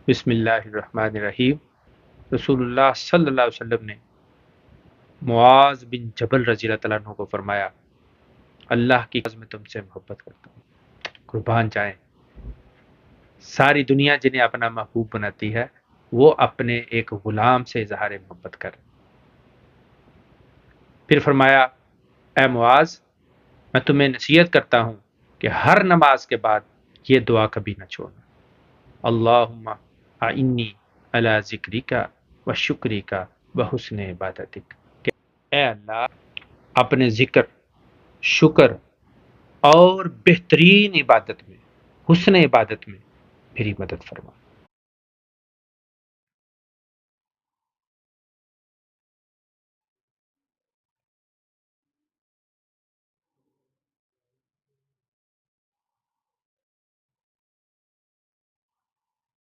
بسم اللہ الرحمن الرحیم۔ رسول اللہ صلی اللہ علیہ وسلم نے معاذ بن جبل رضی اللہ تعالیٰ عنہ کو فرمایا، اللہ کی قسم میں تم سے محبت کرتا ہوں، قربان جائیں ساری دنیا جنہیں اپنا محبوب بناتی ہے وہ اپنے ایک غلام سے اظہار محبت کر۔ پھر فرمایا، اے معاذ میں تمہیں نصیحت کرتا ہوں کہ ہر نماز کے بعد یہ دعا کبھی نہ چھوڑنا، اللہم اعنی علی ذکرک و شکرک و حسن عبادتک، کہ اے اللہ اپنے ذکر، شکر اور بہترین عبادت میں، حسن عبادت میں میری مدد فرما۔